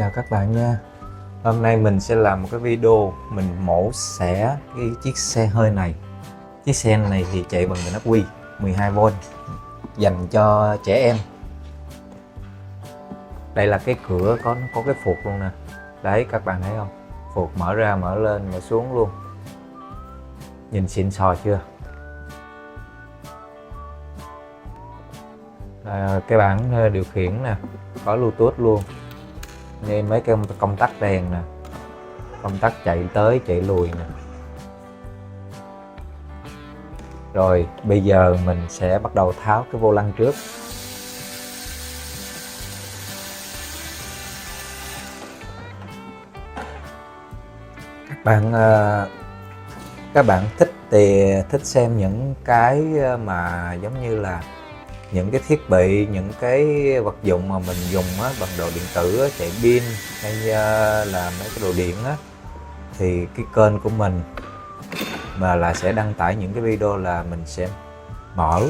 Chào các bạn nha. Hôm nay mình sẽ làm một cái video mình mổ xẻ cái chiếc xe hơi này. Chiếc xe này thì chạy bằng bình ắc quy 12V dành cho trẻ em. Đây là cái cửa có cái phuộc luôn nè. Đấy, các bạn thấy không? Phuộc mở ra mở lên mở xuống luôn. Nhìn xịn sò chưa? Cái bảng điều khiển nè, có Bluetooth luôn. Đây mấy cái công tắc đèn nè, công tắc chạy tới chạy lùi nè. Rồi bây giờ mình sẽ bắt đầu tháo cái vô lăng trước. Các bạn thích xem những cái mà giống như là những cái thiết bị, những cái vật dụng mà mình dùng bằng đồ điện tử chạy pin hay là mấy cái đồ điện thì cái kênh của mình mà là sẽ đăng tải những cái video là mình sẽ mở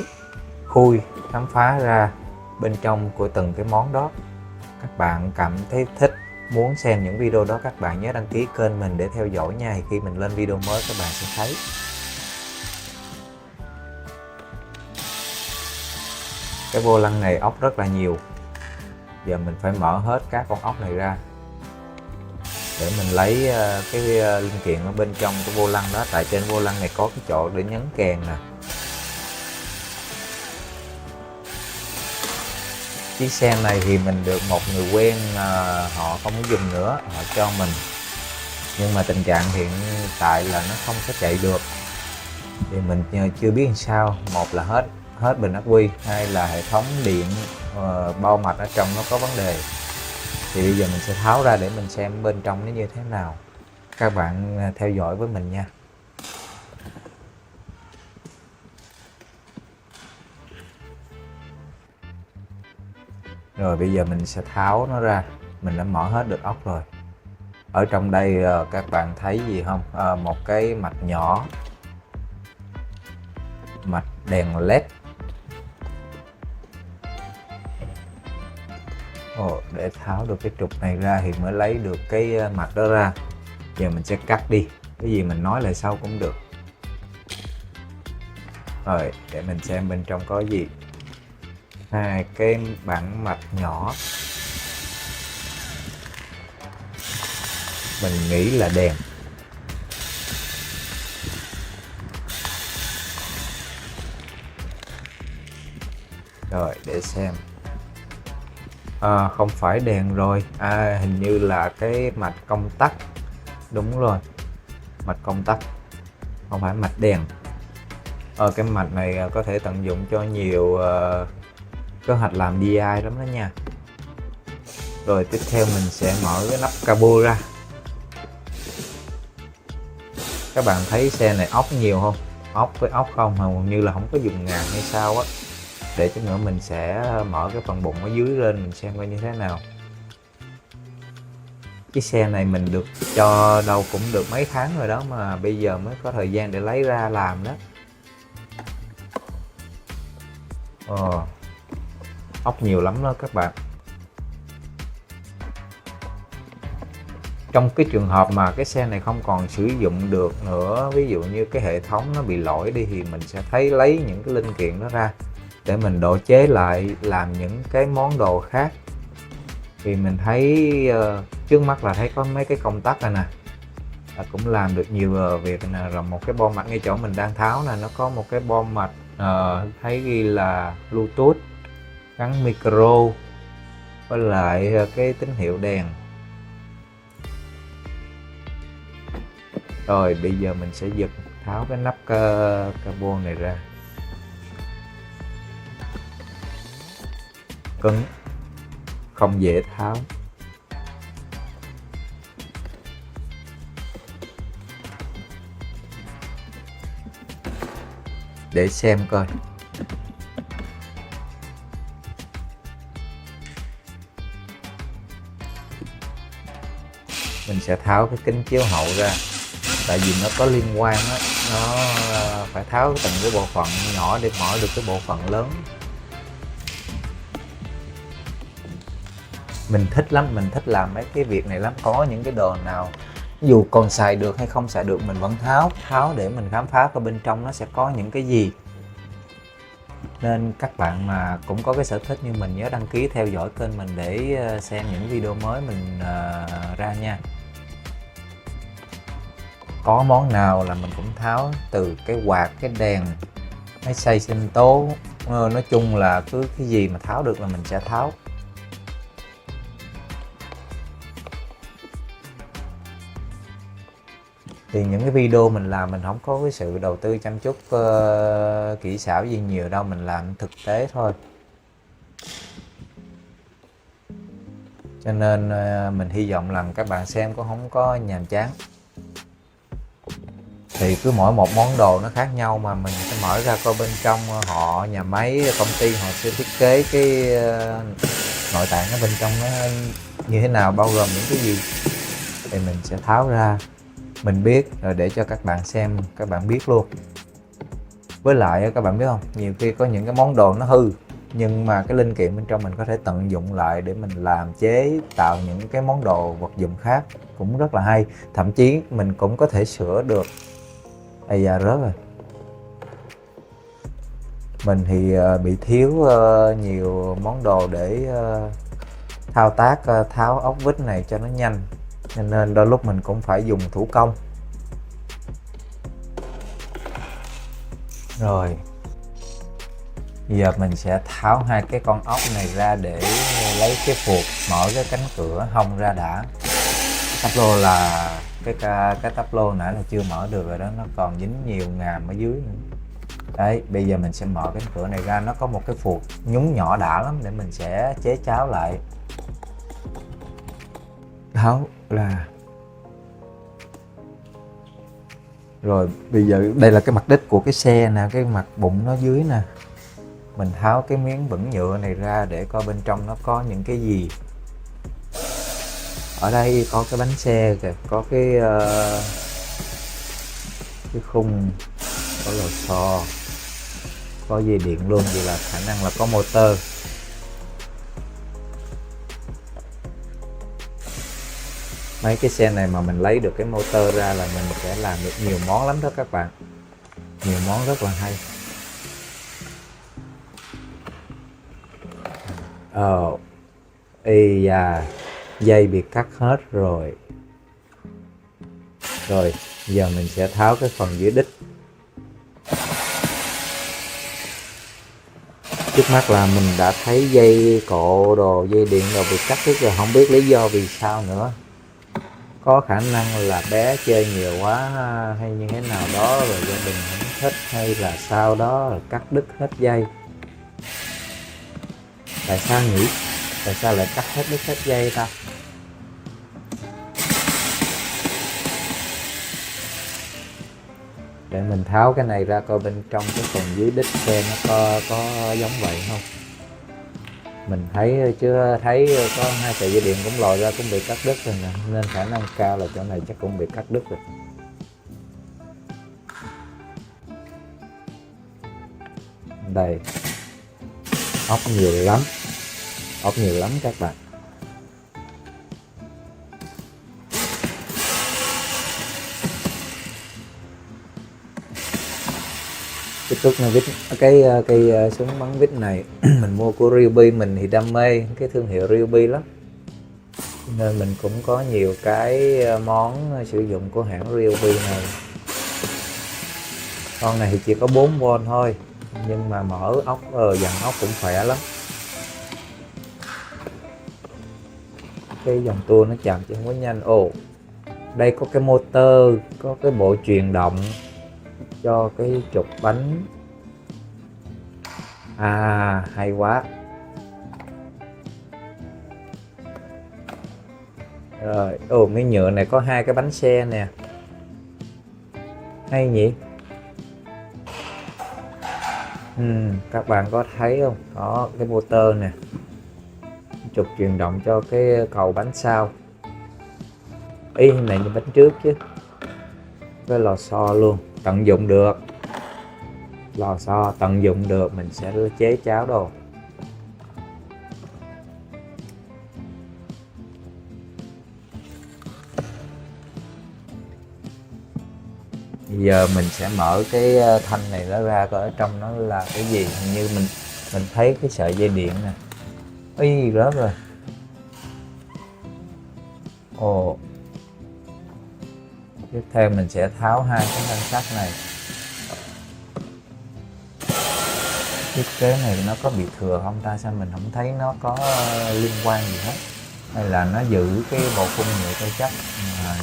khui khám phá ra bên trong của từng cái món đó. Các bạn cảm thấy thích muốn xem những video đó, các bạn nhớ đăng ký kênh mình để theo dõi nha. Khi mình lên video mới các bạn sẽ thấy. Cái vô lăng này ốc rất là nhiều. Giờ mình phải mở hết các con ốc này ra để mình lấy cái linh kiện ở bên trong cái vô lăng đó. Tại trên vô lăng này có cái chỗ để nhấn kèn nè. Chiếc xe này thì mình được một người quen, họ không muốn dùng nữa, họ cho mình. Nhưng mà tình trạng hiện tại là nó không có chạy được. Thì mình chưa biết làm sao. Một là hết bình ắc quy, hai là hệ thống điện bao mạch ở trong nó có vấn đề. Thì bây giờ mình sẽ tháo ra để mình xem bên trong nó như thế nào. Các bạn theo dõi với mình nha. Rồi bây giờ mình sẽ tháo nó ra. Mình đã mở hết được ốc rồi. Ở trong đây các bạn thấy gì không? Một cái mạch nhỏ, mạch đèn led. Để tháo được cái trục này ra thì mới lấy được cái mạch đó ra. Giờ mình sẽ cắt đi, cái gì mình nói lại sau cũng được. Rồi để mình xem bên trong có gì. Hai cái bảng mạch nhỏ, mình nghĩ là đèn. Rồi để xem. Không phải đèn rồi, hình như là cái mạch công tắc. Đúng rồi, mạch công tắc, không phải mạch đèn. Cái mạch này có thể tận dụng cho nhiều kế hoạch làm DIY lắm đó nha. Rồi tiếp theo mình sẽ mở cái nắp cabo ra. Các bạn thấy xe này ốc nhiều không? Ốc với ốc không, hầu như là không có dùng ngàn hay sao á. Để chút nữa mình sẽ mở cái phần bụng ở dưới lên mình xem coi như thế nào. Chiếc xe này mình được cho đâu cũng được mấy tháng rồi đó, mà bây giờ mới có thời gian để lấy ra làm đó. Ốc nhiều lắm đó các bạn. Trong cái trường hợp mà cái xe này không còn sử dụng được nữa, ví dụ như cái hệ thống nó bị lỗi đi, thì mình sẽ lấy những cái linh kiện đó ra để mình độ chế lại làm những cái món đồ khác. Thì mình thấy trước mắt là thấy có mấy cái công tắc này nè, cũng làm được nhiều việc nè. Rồi một cái bo mạch ngay chỗ mình đang tháo nè, nó có một cái bo mạch thấy ghi là Bluetooth, gắn micro với lại cái tín hiệu đèn. Rồi bây giờ mình sẽ giật tháo cái nắp cabo này ra. Cứng, không dễ tháo. Để xem coi. Mình sẽ tháo cái kính chiếu hậu ra. Tại vì nó có liên quan á, nó phải tháo từng cái bộ phận nhỏ để mở được cái bộ phận lớn. Mình thích lắm, mình thích làm mấy cái việc này lắm. Có những cái đồ nào dù còn xài được hay không xài được mình vẫn tháo để mình khám phá coi bên trong nó sẽ có những cái gì. Nên các bạn mà cũng có cái sở thích như mình nhớ đăng ký theo dõi kênh mình để xem những video mới mình ra nha. Có món nào là mình cũng tháo, từ cái quạt, cái đèn, máy xay sinh tố, nói chung là cứ cái gì mà tháo được là mình sẽ tháo. Thì những cái video mình làm mình không có cái sự đầu tư chăm chút kỹ xảo gì nhiều đâu, mình làm thực tế thôi. Cho nên mình hy vọng rằng các bạn xem cũng không có nhàm chán. Thì cứ mỗi một món đồ nó khác nhau mà mình sẽ mở ra coi bên trong họ, nhà máy, công ty họ sẽ thiết kế cái nội tạng ở bên trong nó như thế nào, bao gồm những cái gì, thì mình sẽ tháo ra, mình biết rồi để cho các bạn xem, các bạn biết luôn. Với lại các bạn biết không, nhiều khi có những cái món đồ nó hư nhưng mà cái linh kiện bên trong mình có thể tận dụng lại để mình làm chế tạo những cái món đồ vật dụng khác, cũng rất là hay. Thậm chí mình cũng có thể sửa được. Ây da, rớt rồi. Mình thì bị thiếu nhiều món đồ để thao tác tháo ốc vít này cho nó nhanh, cho nên đôi lúc mình cũng phải dùng thủ công. Rồi giờ mình sẽ tháo hai cái con ốc này ra để lấy cái phuộc mở cái cánh cửa hông ra đã. Táp lô là cái táp lô nãy là chưa mở được rồi đó, nó còn dính nhiều ngàm ở dưới nữa. Đấy, bây giờ mình sẽ mở cánh cửa này ra, nó có một cái phuộc nhúng nhỏ đã lắm để mình sẽ chế cháo lại. Tháo là rồi, bây giờ đây là cái mặt đít của cái xe nè, cái mặt bụng nó dưới nè. Mình tháo cái miếng vững nhựa này ra để coi bên trong nó có những cái gì. Ở đây có cái bánh xe kìa, có cái khung, có lò xo, có dây điện luôn, vậy là khả năng là có motor. Mấy cái xe này mà mình lấy được cái motor ra là mình sẽ làm được nhiều món lắm đó các bạn, nhiều món rất là hay. Ây da, dây bị cắt hết rồi. Rồi giờ mình sẽ tháo cái phần dưới đít. Trước mắt là mình đã thấy dây cộ đồ, dây điện đồ bị cắt hết rồi, không biết lý do vì sao nữa. Có khả năng là bé chơi nhiều quá hay như thế nào đó rồi gia đình không thích, hay là sao đó rồi cắt đứt hết dây. Tại sao nhỉ? Tại sao lại cắt đứt hết dây ta? Để mình tháo cái này ra coi bên trong cái phần dưới đít xe nó có giống vậy không. Mình thấy chưa thấy có hai sợi dây điện cũng lòi ra cũng bị cắt đứt rồi nè, nên khả năng cao là chỗ này chắc cũng bị cắt đứt rồi. Đây, ốc nhiều lắm, ốc nhiều lắm các bạn. Cái tuốt này vít, cái súng bắn vít này mình mua của Ryobi, mình thì đam mê cái thương hiệu Ryobi lắm, nên mình cũng có nhiều cái món sử dụng của hãng Ryobi này. Con này thì chỉ có 4V thôi, nhưng mà mở ốc dàn ốc cũng khỏe lắm. Cái dòng tua nó chậm chứ không có nhanh. Đây có cái motor, có cái bộ truyền động cho cái trục bánh. Hay quá. Rồi, cái nhựa này có hai cái bánh xe nè, hay nhỉ. Các bạn có thấy không, có cái motor nè, trục truyền động cho cái cầu bánh sau, y này như bánh trước chứ. Cái lò xo luôn, tận dụng được, lò xo tận dụng được, mình sẽ chế cháo đồ. Giờ mình sẽ mở cái thanh này nó ra coi ở trong nó là cái gì. Hình như mình thấy cái sợi dây điện nè. Ý rớt rồi. Ồ. Tiếp theo mình sẽ tháo hai cái thanh sắt này. Thiết kế này nó có bị thừa không ta? Sao mình không thấy nó có liên quan gì hết? Hay là nó giữ cái bộ khung nhựa cho chắc,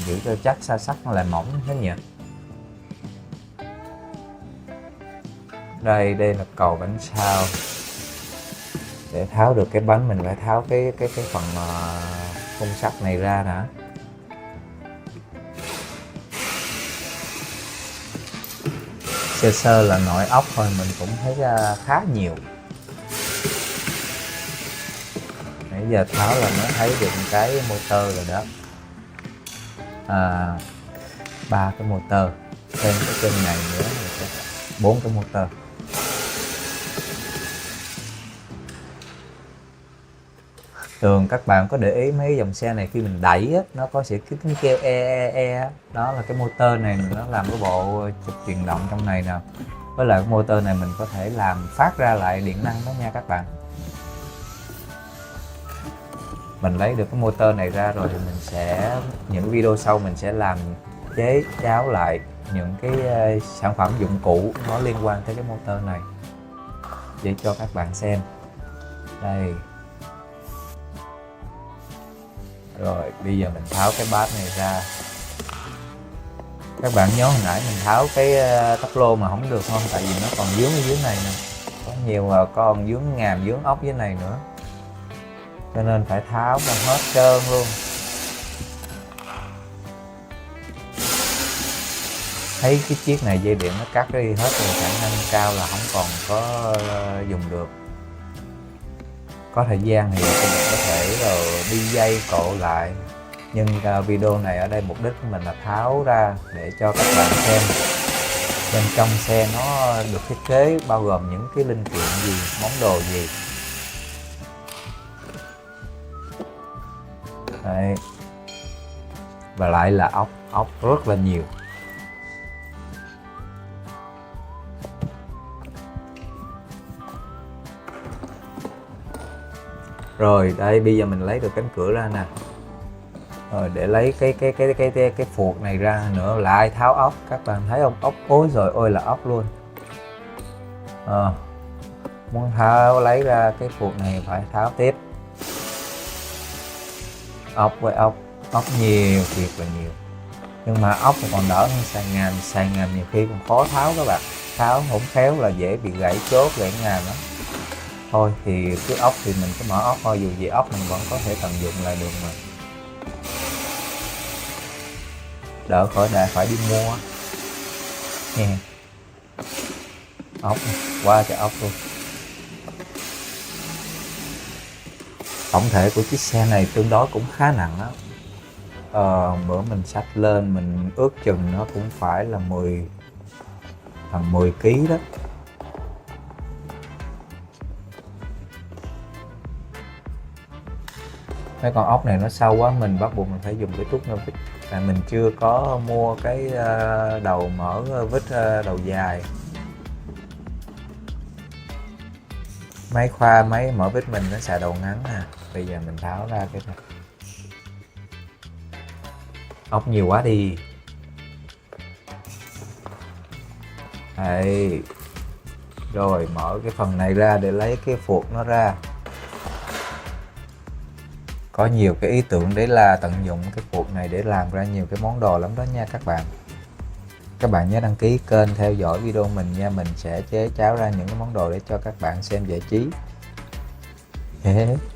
giữ cho chắc sa sắt nó lại mỏng thế nhỉ? Đây là cầu bánh sau. Để tháo được cái bánh mình phải tháo cái phần khung sắt này ra đã. Sơ sơ là nội ốc thôi mình cũng thấy khá nhiều. Nãy giờ tháo là mới thấy được cái motor rồi đó. 3 cái motor, thêm cái chân này nữa là 4 cái motor. Thường các bạn có để ý mấy dòng xe này khi mình đẩy á, nó có sẽ cái tiếng kêu e. Đó là cái motor này nó làm cái bộ trục truyền động trong này nè. Với lại cái motor này mình có thể làm phát ra lại điện năng đó nha các bạn. Mình lấy được cái motor này ra rồi thì mình sẽ, những video sau mình sẽ làm chế cháo lại những cái sản phẩm dụng cụ nó liên quan tới cái motor này để cho các bạn xem. Đây. Rồi bây giờ mình tháo cái bát này ra. Các bạn nhớ hồi nãy mình tháo cái tắp lô mà không được không? Tại vì nó còn dướng ở dưới này nè. Có nhiều con dướng ngàm, dướng ốc dưới này nữa. Cho nên phải tháo ra hết trơn luôn. Thấy cái chiếc này dây điện nó cắt đi hết rồi, khả năng cao là không còn có dùng được. Có thời gian thì mình có thể rồi đi dây cộ lại. Nhưng video này ở đây mục đích của mình là tháo ra để cho các bạn xem bên trong xe nó được thiết kế bao gồm những cái linh kiện gì, món đồ gì. Đấy. Và lại là ốc rất là nhiều. Rồi đây bây giờ mình lấy được cánh cửa ra nè. Rồi để lấy cái phuộc này ra nữa lại tháo ốc. Các bạn thấy không? Ốc ối rồi, ôi là ốc luôn. Muốn tháo lấy ra cái phuộc này phải tháo tiếp. Ốc với ốc nhiều, thiệt là nhiều. Nhưng mà ốc thì còn đỡ hơn sàn ngàm nhiều khi còn khó tháo các bạn. Tháo không khéo là dễ bị gãy chốt, gãy ngàm lắm. Thôi thì cái ốc thì mình cứ mở ốc thôi, dù gì ốc mình vẫn có thể tận dụng lại được mà. Đỡ khỏi phải đi mua nha. Ốc qua trời ốc luôn. Tổng thể của chiếc xe này tương đối cũng khá nặng đó. Bữa mình xách lên mình ước chừng nó cũng phải là tầm 10 kg đó. Mấy con ốc này nó sâu quá, mình bắt buộc mình phải dùng cái tuốt nơ vít. Tại mình chưa có mua cái đầu mở vít đầu dài. Máy mở vít mình nó xài đầu ngắn nè. Bây giờ mình tháo ra cái này. Ốc nhiều quá đi. Đây. Rồi mở cái phần này ra để lấy cái phuộc nó ra. Có nhiều cái ý tưởng để là tận dụng cái phuộc này để làm ra nhiều cái món đồ lắm đó nha các bạn. Các bạn nhớ đăng ký kênh, theo dõi video mình nha. Mình sẽ chế cháo ra những cái món đồ để cho các bạn xem giải trí.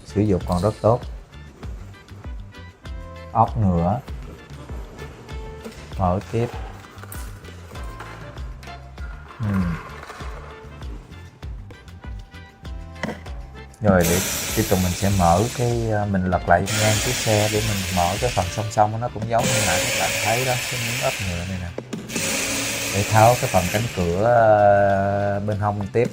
Sử dụng còn rất tốt. Ốc nữa. Mở tiếp. Rồi để tiếp tục mình sẽ mở cái, mình lật lại ngang chiếc xe để mình mở cái phần song song, nó cũng giống như nãy các bạn thấy đó, cái miếng ốp nhựa này nè. Để tháo cái phần cánh cửa bên hông tiếp.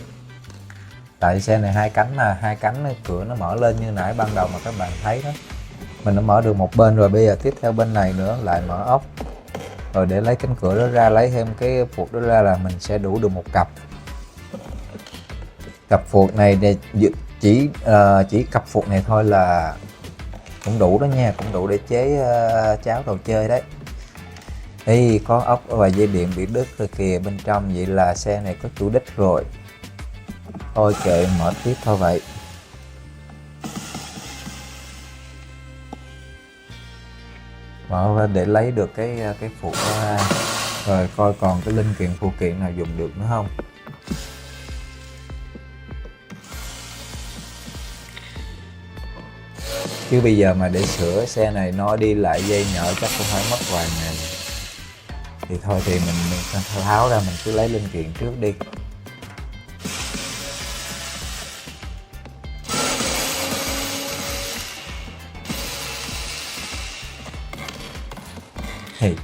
Tại xe này hai cánh cửa nó mở lên như nãy ban đầu mà các bạn thấy đó. Mình đã mở được một bên rồi, bây giờ tiếp theo bên này nữa lại mở ốc. Rồi để lấy cánh cửa đó ra, lấy thêm cái phuộc đó ra là mình sẽ đủ được một cặp. Cặp phuộc này để chỉ cặp phuộc này thôi là cũng đủ đó nha, cũng đủ để chế cháo đồ chơi đấy. Ê, có ốc và dây điện bị đứt rồi kìa bên trong, vậy là xe này có chủ đích rồi. Thôi kệ, mở tiếp thôi vậy. Mở ra để lấy được cái phuộc ra, rồi coi còn cái linh kiện phụ kiện nào dùng được nữa không. Chứ bây giờ mà để sửa xe này nó đi lại dây nhợ chắc cũng phải mất vài ngày. Thì thôi thì mình tháo ra, mình cứ lấy linh kiện trước đi. Thì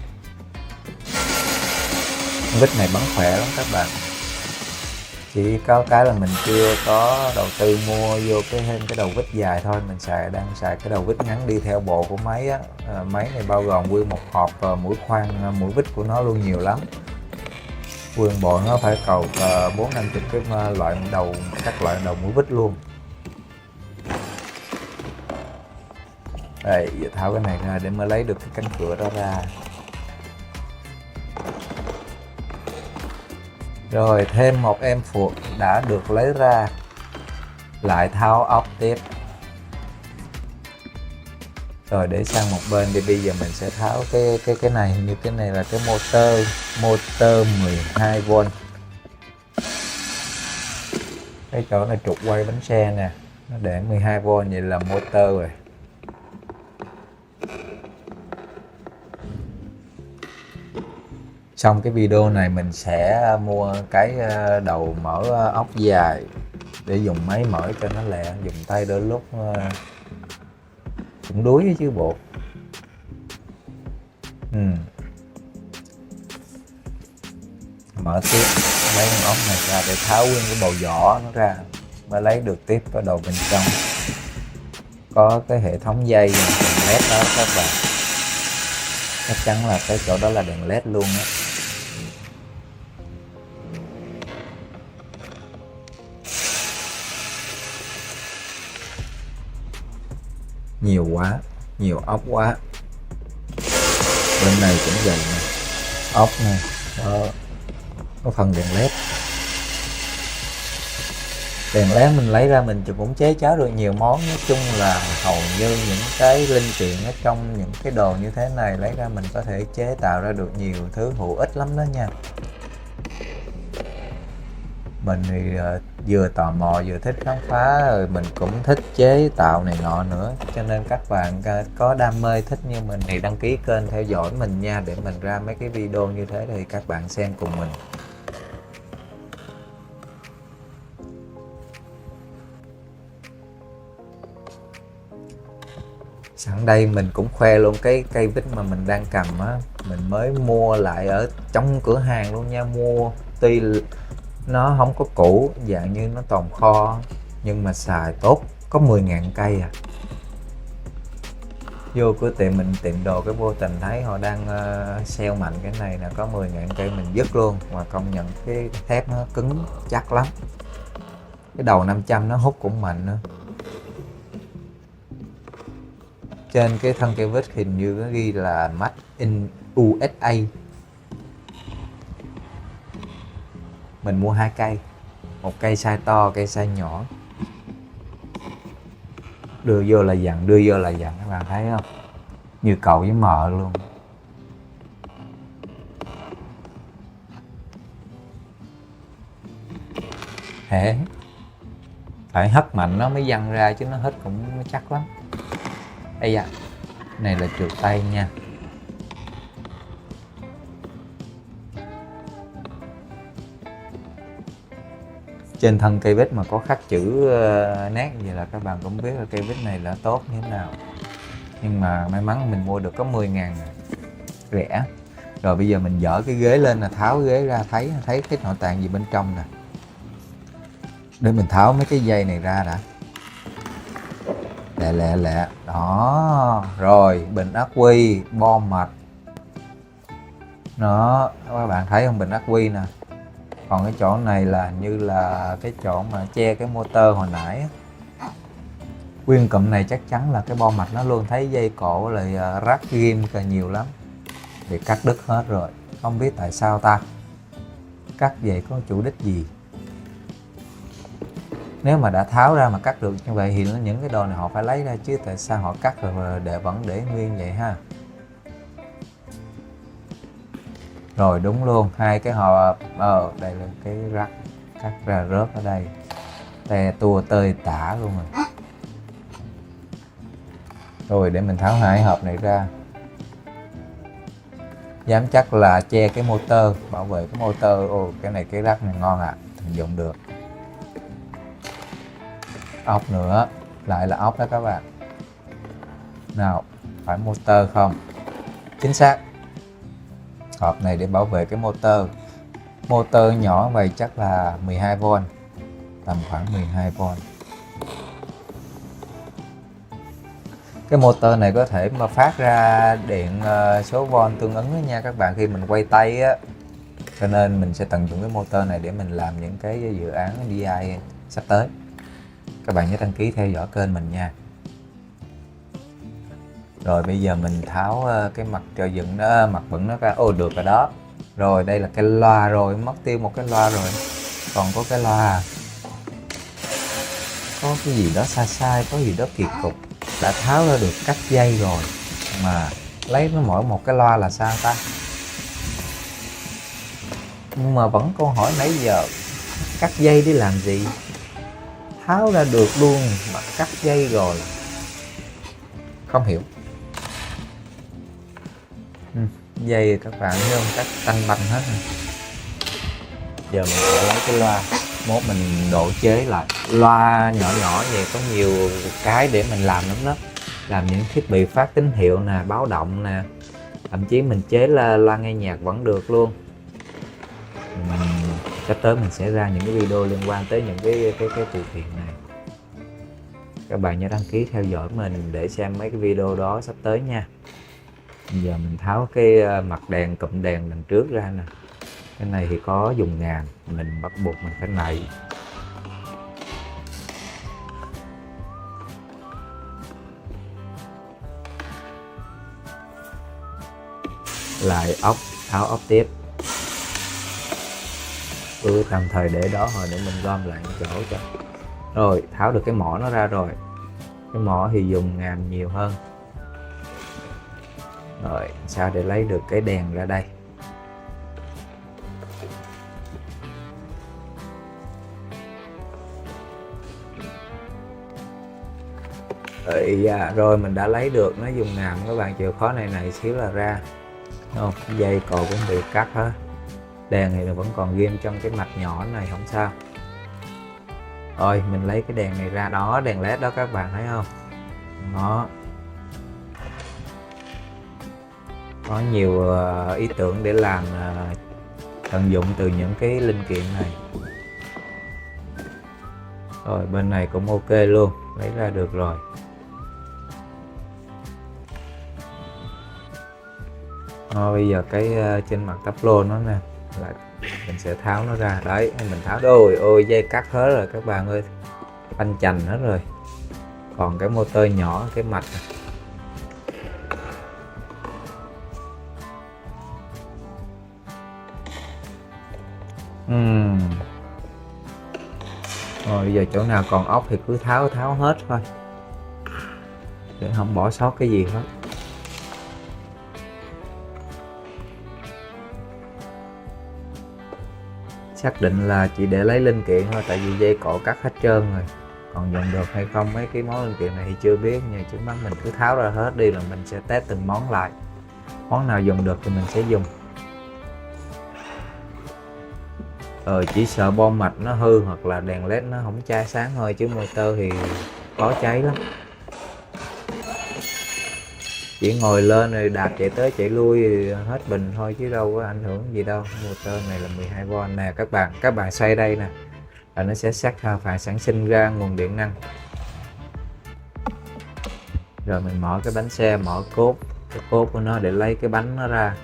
vít này bắn khỏe lắm các bạn. Chỉ có cái là mình chưa có đầu tư mua vô thêm cái đầu vít dài thôi, mình đang xài cái đầu vít ngắn đi theo bộ của máy á. Máy này bao gồm nguyên một hộp mũi khoan, mũi vít của nó luôn, nhiều lắm. Nguyên bộ nó phải cầu 40-50 cái loại đầu, các loại đầu mũi vít luôn. Đây, giờ tháo cái này ra để mới lấy được cái cánh cửa đó ra. Rồi thêm một em phuộc đã được lấy ra, lại tháo ốc tiếp. Rồi để sang một bên đi, bây giờ mình sẽ tháo cái này, hình như cái này là cái motor 12V. Cái chỗ này trục quay bánh xe nè, nó để 12V vậy là motor rồi. Xong cái video này mình sẽ mua cái đầu mở ốc dài để dùng máy mở cho nó lẹ, dùng tay đôi lúc cũng đuối chứ bộ. Mở tiếp, lấy con ốc này ra để tháo nguyên cái bầu vỏ nó ra, mới lấy được tiếp cái đầu bên trong. Có cái hệ thống dây đèn led đó các bạn, chắc chắn là cái chỗ đó là đèn led luôn á. Nhiều quá, nhiều ốc quá. Bên này cũng vậy nè, ốc nè, có phần đèn led. Đèn led mình lấy ra mình cũng chế cháo được nhiều món. Nói chung là hầu như những cái linh kiện ở trong những cái đồ như thế này lấy ra mình có thể chế tạo ra được nhiều thứ hữu ích lắm đó nha. Mình thì vừa tò mò vừa thích khám phá, rồi mình cũng thích chế tạo này nọ nữa, cho nên các bạn có đam mê thích như mình thì đăng ký kênh theo dõi mình nha, để mình ra mấy cái video như thế thì các bạn xem cùng mình. Sẵn đây mình cũng khoe luôn cái cây vít mà mình đang cầm á, mình mới mua lại ở trong cửa hàng luôn nha. Mua tuy nó không có cũ, dạng như nó tồn kho, nhưng mà xài tốt, có 10.000 cây à. Vô cửa tiệm mình tiệm đồ cái vô tình thấy họ đang sale mạnh cái này là có 10.000 cây, mình dứt luôn. Mà công nhận cái thép nó cứng chắc lắm, cái đầu 500 nó hút cũng mạnh nữa. Trên cái thân cây vít hình như nó ghi là Made in USA. Mình mua 2 cây, một cây size to, cây size nhỏ. Đưa vô là dặn, đưa vô là dặn, các bạn thấy không? Như cậu với mợ luôn. Hễ phải hất mạnh nó mới văng ra, chứ nó hít cũng chắc lắm. Ây da, này là trượt tay nha. Trên thân cây vít mà có khắc chữ nét vậy là các bạn cũng biết là cây vít này là tốt như thế nào. Nhưng mà may mắn mình mua được có 10.000, rẻ. Rồi bây giờ mình dỡ cái ghế lên là tháo ghế ra, thấy cái nội tạng gì bên trong nè. Để mình tháo mấy cái dây này ra đã. Lẹ đó. Rồi bình ắc quy, bo mạch, Đó, các bạn thấy không, bình ắc quy nè. Còn cái chỗ này là như là cái chỗ mà che cái motor hồi nãy á. Nguyên cụm này chắc chắn là cái bo mạch nó luôn, thấy dây cổ lại rác ghim cả nhiều lắm, bị cắt đứt hết rồi, không biết tại sao ta cắt vậy, có chủ đích gì. Nếu mà đã tháo ra mà cắt được như vậy thì những cái đồ này họ phải lấy ra chứ, tại sao họ cắt rồi vẫn để nguyên vậy ha. Rồi đúng luôn, hai cái hộp đây là cái rắc cắt ra rớt ở đây, te tua tơi tả luôn rồi. Rồi để mình tháo hai hộp này ra. Dám chắc là che cái motor, bảo vệ cái motor. Cái này cái rắc này ngon tận dụng được. Ốc nữa, lại là ốc đó các bạn. Nào, phải motor không? Chính xác. Hộp này để bảo vệ cái motor. Motor nhỏ vậy chắc là 12V, tầm khoảng 12V. Cái motor này có thể mà phát ra điện số von tương ứng đó nha các bạn, khi mình quay tay á. Cho nên mình sẽ tận dụng cái motor này để mình làm những cái dự án DIY sắp tới. Các bạn nhớ đăng ký theo dõi kênh mình nha. Rồi bây giờ mình tháo cái mặt cho dựng nó, mặt bẩn nó ra. Được rồi đó. Rồi đây là cái loa rồi, mất tiêu một cái loa rồi. Còn có cái loa. Có cái gì đó sai, có gì đó kỳ cục. Đã tháo ra được cắt dây rồi mà lấy nó mỗi một cái loa là sao ta? Nhưng mà vẫn câu hỏi nãy giờ, cắt dây đi làm gì? Tháo ra được luôn mà cắt dây rồi, không hiểu. Dây các bạn thấy không, cắt tanh banh hết rồi. Giờ mình sẽ lấy cái loa, mốt mình độ chế lại. Loa nhỏ nhỏ vậy có nhiều cái để mình làm lắm đó. Làm những thiết bị phát tín hiệu nè, báo động nè, thậm chí mình chế là loa nghe nhạc vẫn được luôn. Sắp tới mình sẽ ra những cái video liên quan tới những cái phụ kiện này. Các bạn nhớ đăng ký theo dõi mình để xem mấy cái video đó sắp tới nha. Bây giờ mình tháo cái mặt đèn, cụm đèn đằng trước ra nè. Cái này thì có dùng ngàm, mình bắt buộc mình phải nạy. Lại ốc, tháo ốc tiếp. Tạm thời để đó rồi để mình gom lại chỗ cho. Rồi tháo được cái mỏ nó ra rồi. Cái mỏ thì dùng ngàm nhiều hơn. Rồi sao để lấy được cái đèn ra đây? Rồi mình đã lấy được, nó dùng ngàm các bạn, chịu khó này xíu là ra. Không, dây cột cũng bị cắt hết. Đèn thì vẫn còn ghim trong cái mạch nhỏ này, không sao. Rồi mình lấy cái đèn này ra đó, đèn led đó các bạn thấy không? Đó. Có nhiều ý tưởng để làm tận dụng từ những cái linh kiện này. Rồi bên này cũng ok luôn, lấy ra được rồi. Bây giờ cái trên mặt tắp lô nó nè, lại mình sẽ tháo nó ra. Đấy, mình tháo rồi, ôi dây cắt hết rồi các bạn ơi, phanh chành hết rồi. Còn cái motor nhỏ, cái mạch này. Rồi bây giờ chỗ nào còn ốc thì cứ tháo hết thôi, để không bỏ sót cái gì hết. Xác định là chỉ để lấy linh kiện thôi, tại vì dây cộ cắt hết trơn rồi. Còn dùng được hay không mấy cái món linh kiện này thì chưa biết, nhưng trước mắt mình cứ tháo ra hết đi rồi mình sẽ test từng món lại. Món nào dùng được thì mình sẽ dùng. Chỉ sợ bom mạch nó hư hoặc là đèn led nó không chai sáng thôi, chứ motor thì có cháy lắm. Chỉ ngồi lên rồi đạp chạy tới chạy lui thì hết bình thôi chứ đâu có ảnh hưởng gì đâu. Motor này là 12V nè các bạn xoay đây nè là nó sẽ phải sản sinh ra nguồn điện năng. Rồi mình mở cái bánh xe, mở cốt, cái cốt của nó để lấy cái bánh nó ra.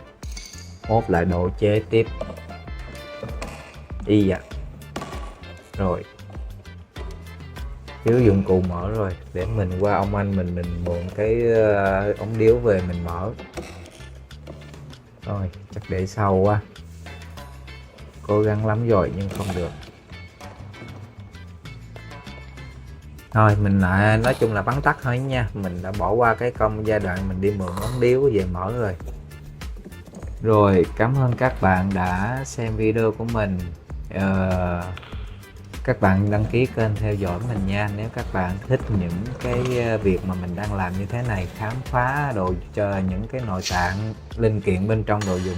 mốt lại độ chế tiếp y dạ. Rồi thiếu dụng cụ mở rồi, để mình qua ông anh mình mượn cái ống điếu về mình mở. Rồi chắc để sau quá, cố gắng lắm rồi nhưng không được. Thôi mình lại nói chung là bắn tắt thôi nha, mình đã bỏ qua cái giai đoạn mình đi mượn ống điếu về mở rồi. Rồi cảm ơn các bạn đã xem video của mình. Các bạn đăng ký kênh theo dõi mình nha, nếu các bạn thích những cái việc mà mình đang làm như thế này, khám phá đồ cho những cái nội tạng linh kiện bên trong đồ dùng